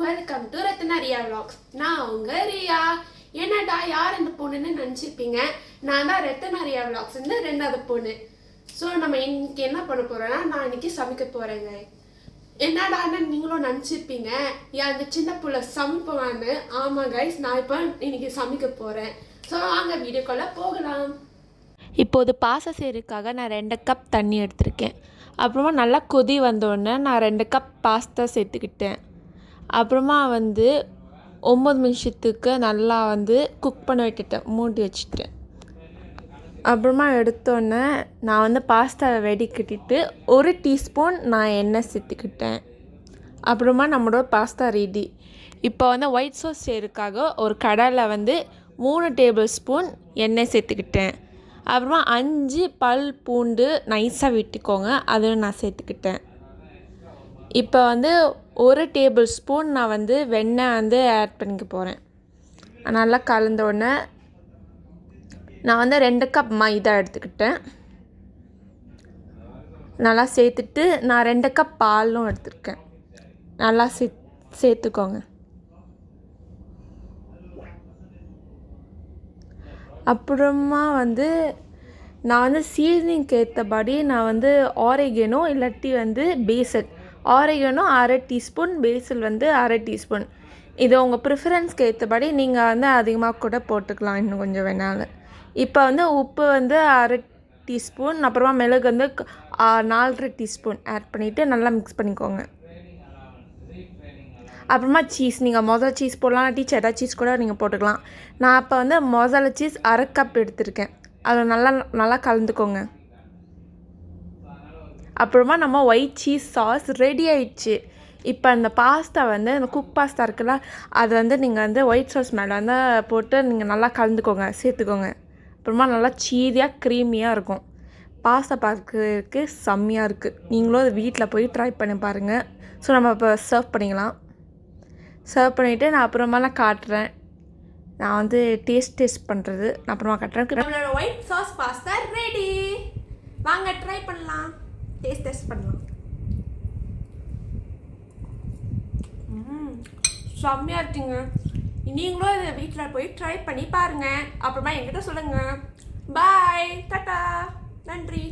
Welcome to Ratna Riya vlogs. நான் உங்க ரியா. என்னடா யார் இந்த பொண்ணுன்னு நினச்சிருப்பீங்க. நான் தான் ரத்னா ரியா vlogs ரெண்டாவது பொண்ணு. ஸோ நம்ம இன்னைக்கு என்ன பண்ண போறோம்னா, நான் இன்னைக்கு சமைக்க போறேங்க. என்னடான்னு நீங்களும் நினச்சிருப்பீங்க, ஏன் அந்த சின்ன புள்ள சமைப்பான்னு. ஆமாம் கைஸ், நான் இப்போ இன்னைக்கு சமைக்க போறேன். ஸோ வாங்க வீடியோக்குள்ள போகலாம். இப்போது பாஸ்தா செய்கிறதுக்காக நான் 2 கப் தண்ணி எடுத்திருக்கேன். அப்புறமா நல்லா கொதி வந்தோடனே நான் 2 கப் பாஸ்தா சேர்த்துக்கிட்டேன். அப்புறமா 9 நிமிஷத்துக்கு நல்லா குக் பண்ண விட்டுட்டேன், மூடி வச்சுட்டேன். அப்புறமா எடுத்தோடனே நான் பாஸ்தாவை வெடிக்கட்டிட்டு 1 டீஸ்பூன் நான் எண்ணெய் சேர்த்துக்கிட்டேன். அப்புறமா நம்மளோட பாஸ்தா ரெடி. இப்போ ஒயிட் சாஸ் செய்கிறதுக்காக ஒரு கடாயில் 3 டேபிள் ஸ்பூன் எண்ணெய் சேர்த்துக்கிட்டேன். அப்புறமா 5 பல் பூண்டு நைஸாக வெட்டிக்கோங்க, அதுவும் நான் சேர்த்துக்கிட்டேன். இப்போ 1 டேபிள் ஸ்பூன் நான் வெண்ணெய் ஆட் பண்ணிக்க போகிறேன். நல்லா கலந்த உடனே நான் 2 கப் மைதா எடுத்துக்கிட்டேன். நல்லா சேர்த்துட்டு நான் 2 கப் பாலும் எடுத்துருக்கேன். நல்லா சேர்த்துக்கோங்க. அப்புறமா நான் சீசனிங்க்கு ஏற்றபடி நான் ஆரிகனோ இல்லாட்டி பேசில். ஆரிகனோ 1/2 டீஸ்பூன், பேசில் 1/2 டீஸ்பூன். இது உங்கள் ப்ரிஃபரன்ஸ்க்கு ஏற்றபடி நீங்கள் அதிகமாக கூட போட்டுக்கலாம், இன்னும் கொஞ்சம் வேணாலும். இப்போ உப்பு 1/2 டீஸ்பூன், அப்புறமா மிளகு 4/2 டீஸ்பூன் ஆட் பண்ணிவிட்டு நல்லா மிக்ஸ் பண்ணிக்கோங்க. அப்புறமா சீஸ், நீங்கள் மொசரா சீஸ் போடலாம், இல்லாட்டி செடா சீஸ் கூட நீங்கள் போட்டுக்கலாம். நான் இப்போ மொசரா சீஸ் 1/2 கப் எடுத்திருக்கேன். அதை நல்லா கலந்துக்கோங்க. அப்புறமா நம்ம ஒயிட் சீஸ் சாஸ் ரெடி ஆயிடுச்சு. இப்போ அந்த பாஸ்தா அந்த குக் பாஸ்தா இருக்குல்ல, அது நீங்கள் ஒயிட் சாஸ் மேலே போட்டு நீங்கள் நல்லா கலந்துக்கோங்க, சேர்த்துக்கோங்க. அப்புறமா நல்லா சீஸியாக க்ரீமியாக இருக்கும். பாஸ்தா பார்க்கறதுக்கு செம்மையாக இருக்குது. நீங்களும் அது வீட்டில் போய் ட்ரை பண்ணி பாருங்கள். ஸோ நம்ம இப்போ சர்வ் பண்ணிக்கலாம். சர்வ் பண்ணிவிட்டு நான் அப்புறமாலாம் காட்டுறேன். நான் டேஸ்ட் பண்ணுறது நான் அப்புறமா காட்டுறேன். நம்மளோட ஒயிட் சாஸ் பாஸ்தா ரெடி. வாங்க ட்ரை பண்ணலாம், டேஸ்ட் பண்ணலாம். செம்மையாக இருக்குங்க. நீங்களும் இதை வீட்டில் போய் ட்ரை பண்ணி பாருங்கள். அப்புறமா என்கிட்ட சொல்லுங்கள். பாய், டாட்டா, நன்றி.